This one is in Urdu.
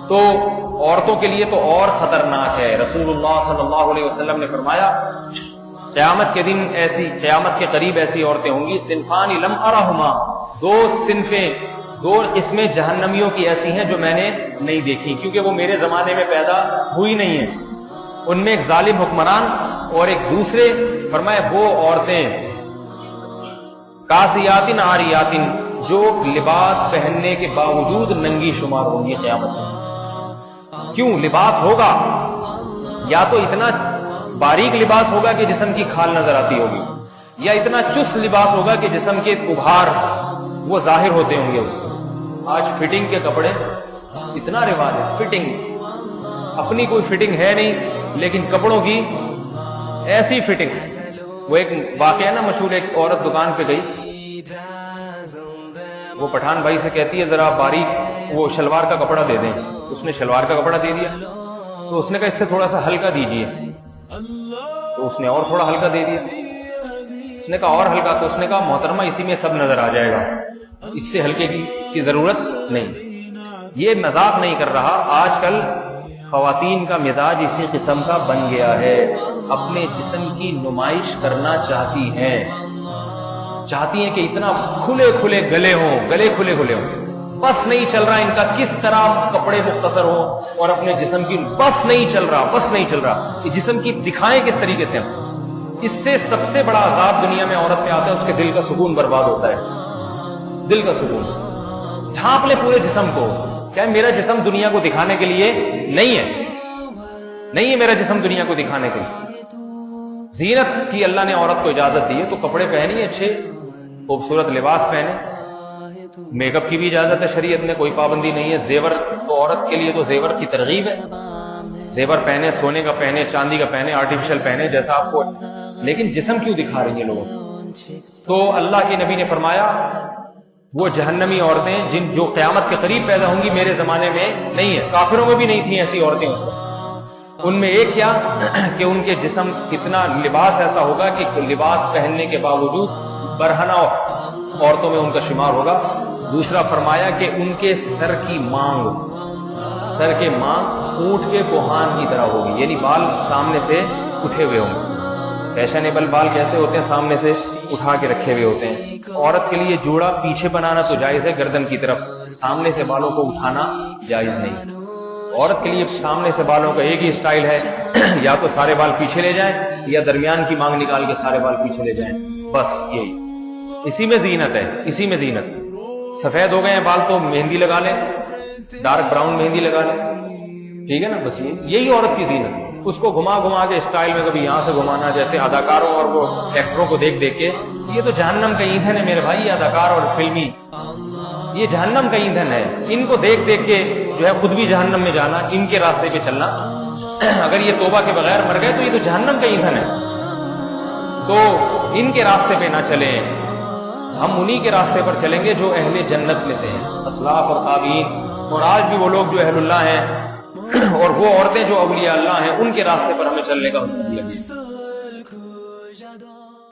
تو عورتوں کے لیے تو اور خطرناک ہے. رسول اللہ صلی اللہ علیہ وسلم نے فرمایا قیامت کے دن قیامت کے قریب ایسی عورتیں ہوں گی صنفان لم ارہما، دو قسمیں جہنمیوں کی ایسی ہیں جو میں نے نہیں دیکھی، کیونکہ وہ میرے زمانے میں پیدا ہوئی نہیں ہیں. ان میں ایک ظالم حکمران اور ایک دوسرے. فرمایا وہ عورتیں کاسیاتن عاریاتن جو لباس پہننے کے باوجود ننگی شمار ہوں گی قیامت میں. کیوں؟ لباس ہوگا یا تو اتنا باریک لباس ہوگا کہ جسم کی کھال نظر آتی ہوگی، یا اتنا چست لباس ہوگا کہ جسم کے ابھار وہ ظاہر ہوتے ہوں گے اس سے. آج فٹنگ کے کپڑے اتنا رواج ہے، فٹنگ، اپنی کوئی فٹنگ ہے نہیں لیکن کپڑوں کی ایسی فٹنگ. وہ ایک واقعہ نا مشہور، ایک عورت دکان پہ گئی، وہ پٹھان بھائی سے کہتی ہے ذرا باریک وہ شلوار کا کپڑا دے دیں. اس نے شلوار کا کپڑا دے دیا، تو اس نے کہا اس سے تھوڑا سا ہلکا دیجئے، تو اس نے اور تھوڑا ہلکا دے دیا. اس نے کہا اور ہلکا، تو اس نے کہا محترمہ اسی میں سب نظر آ جائے گا، اس سے ہلکے کی ضرورت نہیں. یہ مذاق نہیں کر رہا، آج کل خواتین کا مزاج اسی قسم کا بن گیا ہے. اپنے جسم کی نمائش کرنا چاہتی ہیں کہ اتنا کھلے کھلے گلے ہوں. بس نہیں چل رہا ان کا کس طرح کپڑے مختصر ہوں اور اپنے جسم کی بس نہیں چل رہا کہ جسم کی دکھائیں کس طریقے سے. اس سے سب سے بڑا عذاب دنیا میں عورت پہ آتا ہے، اس کے دل کا سکون برباد ہوتا ہے. دل کا سکون ڈھانپ لے پورے جسم کو. کیا میرا جسم دنیا کو دکھانے کے لیے نہیں ہے میرا جسم دنیا کو دکھانے کے لیے. زینت کی اللہ نے عورت کو اجازت دی ہے تو کپڑے پہنی اچھے خوبصورت لباس پہنے. میک اپ کی بھی اجازت ہے شریعت میں، کوئی پابندی نہیں ہے. زیور تو عورت کے لیے تو زیور کی ترغیب ہے، زیور پہنے، سونے کا پہنے، چاندی کا پہنے، آرٹیفیشل پہنے جیسا آپ کو. لیکن جسم کیوں دکھا رہی ہیں لوگوں؟ تو اللہ کے نبی نے فرمایا وہ جہنمی عورتیں جو قیامت کے قریب پیدا ہوں گی میرے زمانے میں نہیں ہے. کافروں میں بھی نہیں تھیں ایسی عورتیں اس وقت. ان میں ایک کیا کہ ان کے جسم کتنا لباس ایسا ہوگا کہ لباس پہننے کے باوجود برہنہ عورتوں میں ان کا شمار ہوگا. دوسرا فرمایا کہ ان کے سر کے مانگ اونٹ کے کوہان کی طرح ہوگی، یعنی بال سامنے سے اٹھے ہوئے ہوں گے. فیشنیبل بال کیسے ہوتے ہیں؟ سامنے سے اٹھا کے رکھے ہوئے ہوتے ہیں. عورت کے لیے جوڑا پیچھے بنانا تو جائز ہے گردن کی طرف، سامنے سے بالوں کو اٹھانا جائز نہیں. عورت کے لیے سامنے سے بالوں کا ایک ہی سٹائل ہے، یا تو سارے بال پیچھے لے جائیں یا درمیان کی مانگ نکال کے سارے بال پیچھے لے جائیں. بس یہی، اسی میں زینت ہے، اسی میں زینت. سفید ہو گئے ہیں بال تو مہندی لگا لیں، ڈارک براؤن مہندی لگا لیں، ٹھیک ہے نا. بس یہی عورت کی زینت. اس کو گھما کے اسٹائل میں کبھی یہاں سے گھمانا، جیسے اداکاروں اور وہ ایکٹروں کو دیکھ کے. یہ تو جہنم کا ایندھن ہے میرے بھائی، اداکار اور فلمی، یہ جہنم کا ایندھن ہے. ان کو دیکھ کے جو ہے خود بھی جہنم میں جانا، ان کے راستے پہ چلنا. اگر یہ توبہ کے بغیر مر گئے تو یہ تو جہنم کا ایندھن ہے. تو ان کے راستے پہ نہ چلیں، ہم انہی کے راستے پر چلیں گے جو اہل جنت میں سے ہیں، اسلاف اور تابعین. اور آج بھی وہ لوگ جو اہل اللہ ہیں اور وہ عورتیں جو اولیاء اللہ ہیں، ان کے راستے پر ہمیں چلنے کا حکم دیا.